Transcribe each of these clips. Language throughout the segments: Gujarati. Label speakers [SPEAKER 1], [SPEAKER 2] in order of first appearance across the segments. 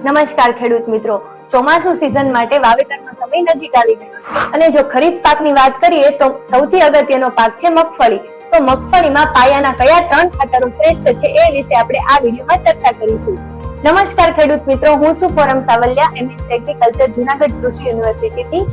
[SPEAKER 1] નમસ્કાર ખેડૂત મિત્રો, ચોમાસુ સિઝન માટે વાવેતરનો સમય નજીક આવી ગયો છે અને જો ખરીફ પાકની વાત કરીએ તો સૌથી અગત્યનો પાક છે મગફળી. તો મગફળીમાં પાયાના કયા 3 ખાતરો શ્રેષ્ઠ છે એ વિશે આપણે આ વિડીયોમાં ચર્ચા કરીશું. નમસ્કાર ખેડૂત મિત્રો, હું છું forum Savaliya, MS agriculture Junagadh કૃષિ યુનિવર્સિટીથી.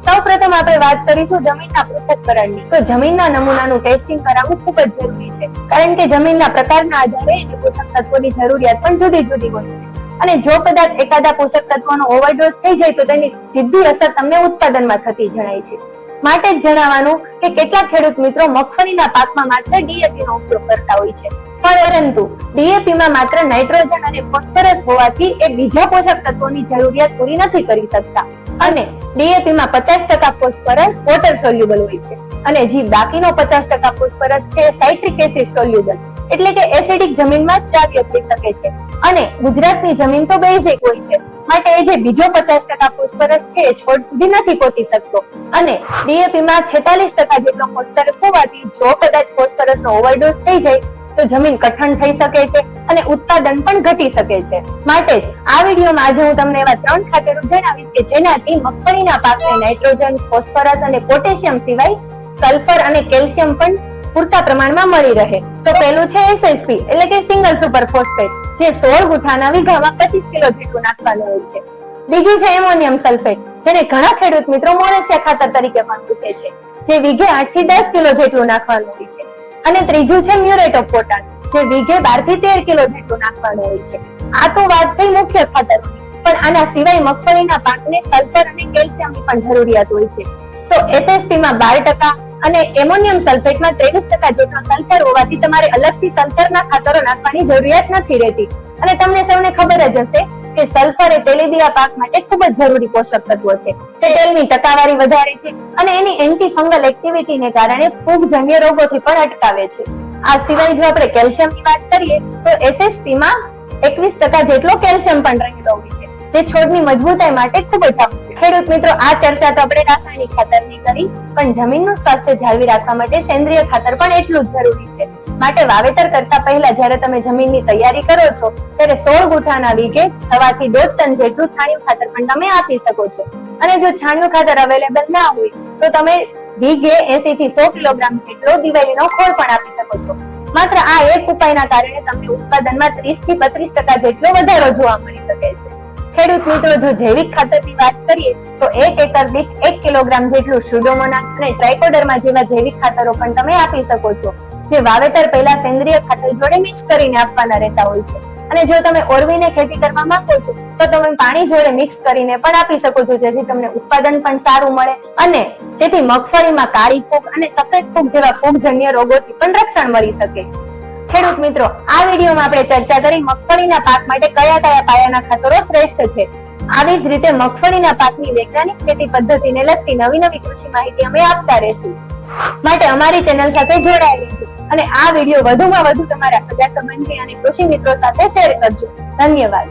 [SPEAKER 1] સૌપ્રથમ આપણે વાત કરીશું જમીનના પૃથ્થકરણની. તો જમીનના નમૂનાનું ટેસ્ટિંગ કરાવવું ખૂબ જ જરૂરી છે, કારણ કે જમીનના પ્રકારના આધારે એને પોષક તત્વોની જરૂરિયાત પણ જુદી જુદી હોય છે. અને જો કદાચ એકાદા પોષક તત્વોનો ઓવરડોઝ થઈ જાય તો તેની સીધી અસર તમને ઉત્પાદનમાં થતી જણાય છે. માટે જ જણાવવાનું કે કેટલાક ખેડૂત મિત્રો મગફળીના પાકમાં માત્ર ડીએપી નો ઉપયોગ કરતા હોય છે, પરંતુ ડીએપી માં માત્ર નાઇટ્રોજન અને ફોસ્ફરસ હોવાથી એ બીજા પોષક તત્વોની જરૂરિયાત પૂરી નથી કરી શકતા. અને ડીએપી માં 50% ફોસ્ફરસ વોટર સોલ્યુબલ હોય છે અને જે બાકીનો 50% ફોસ્ફરસ છે સાઇટ્રિક એસિડ સોલ્યુબલ, એટલે કે એસિડિક જમીનમાં દ્રાવ્ય થઈ શકે છે. અને ગુજરાતની જમીન તો બેઝિક હોય છે, માટે એ જે બીજો 50% ફોસ્ફરસ છે એ છોડ સુધી નથી પહોંચી શકતો. અને ડીએપી માં 46% જેટલો ફોસ્ફરસ હોવાથી જો કદાચ ફોસ્ફરસનો ઓવરડોઝ થઈ જાય તો જમીન કઠણ થઈ શકે છે અને ઉત્પાદન પણ ઘટી શકે છે. માટે જ આ વિડીયોમાં આજે હું તમને એવા 3 ખાતરો જણાવીશ કે જેનાથી મગફળીના પાકને નાઇટ્રોજન, ફોસ્ફરસ અને પોટેશિયમ સિવાય સલ્ફર અને કેલ્શિયમ પણ પૂરતા પ્રમાણમાં મળી રહે. તો પહેલું છે એસએસપી એટલે કે સિંગલ સુપર ફોસ્ફેટ, જે 16 ગુઠાના વીઘામાં 25 કિલો જેટલું નાખવાનું હોય છે. બીજું છે એમોનિયમ સલ્ફેટ, જેને ઘણા ખેડૂત મિત્રો મોરેસિયા ખાતર તરીકે પણ મૂકે છે, જે વીઘે 8 થી 10 કિલો જેટલું નાખવાનું હોય છે. અને ત્રીજું છે મ્યુરેટ ઓફ પોટાશ, જે વીઘે 12 થી 13 કિલો જેટલું નાખવાનું હોય છે. આ તો વાત થઈ મુખ્ય ખાતરોની, પણ આના સિવાય મગફળીના પાકને સલ્ફર અને કેલ્શિયમની પણ જરૂરિયાત હોય છે. તો એસએસપી માં 12% અને એમોનિયમ સલ્ફેટમાં 23% જેટલો સલ્ફર હોવાથી તમારે અલગથી સલ્ફરના ખાતરો નાખવાની જરૂરિયાત નથી રહેતી. અને તમને સૌને ખબર જ હશે કે સલ્ફર એ તેલીબિયા પાક માટે ખૂબ જ જરૂરી પોષક તત્વ છે. તે તેલની ટકાવારી વધારે છે અને એની એન્ટી ફંગલ એક્ટિવિટીને કારણે ફૂગજન્ય રોગોથી પણ અટકાવે છે. આ સિવાય જો આપણે કેલ્શિયમની વાત કરીએ તો એસએસપી માં 21% જેટલો કેલ્શિયમ પણ રહેલો હોય છે, જે છોડની મજબૂતાઈ માટે ખૂબ જ આવશ્યક. ખેડૂત મિત્રો, આ ચર્ચા તો આપણે રાસાયણિક ખાતરની કરી, પણ જમીનનું સ્વાસ્થ્ય જાળવી રાખવા માટે સેન્દ્રિય ખાતર પણ એટલું જ જરૂરી છે. માટે વાવેતર કરતા પહેલા જ્યારે તમે જમીનની તૈયારી કરો છો ત્યારે 16 ગુઠાના વીઘે 1.5 થી 1.5 ટન જેટલું છાણિયું ખાતર પણ તમે આપી શકો છો. અને જો છાણિયું ખાતર અવેલેબલ ના હોય તો તમે વીઘે 80 થી 100 કિલોગ્રામ જેટલો દિવેલીનો ખોળ પણ આપી શકો છો. માત્ર આ એક ઉપાયના કારણે તમને ઉત્પાદનમાં 30 થી 32% જેટલો વધારો જોવા મળી શકે છે. ખેડૂત મિત્રો, જો જૈવિક ખાતરની વાત કરીએ તો 1 એકર દીઠ 1 કિલોગ્રામ જેટલું સ્યુડોમોનાસ અને ટ્રાઇકોડર્મા જેવા જૈવિક ખાતરો પણ તમે આપી શકો છો, જે વાવેતર પહેલા સેન્દ્રિય ખાતર જોડે મિક્સ કરીને આપવાના રહેતા હોય છે. અને જો તમે ઓરવીને ખેતી કરવા માંગો છો તો તમે પાણી જોડે મિક્સ કરીને પણ આપી શકો છો, જેથી તમને ઉત્પાદન પણ સારું મળે અને જેથી મગફળીમાં કાળી ફૂગ અને સફેદ ફૂગ જેવા ફૂગજન્ય રોગોથી પણ રક્ષણ મળી શકે. ખેડૂત મિત્રો, આ વિડીયોમાં આપણે ચર્ચા કરી મગફળીના પાક માટે કયા કયા પાયાના ખાતરો શ્રેષ્ઠ છે. આવી જ રીતે મગફળીના પાકની વૈજ્ઞાનિક ખેતી પદ્ધતિને લગતી નવી નવી કૃષિ માહિતી અમે આપતા રહેશું. માટે અમારી ચેનલ સાથે જોડાયેલી રહેજો અને આ વિડીયો વધુમાં વધુ તમારા સગા સંબંધી અને કૃષિ મિત્રો સાથે શેર કરજો. ધન્યવાદ.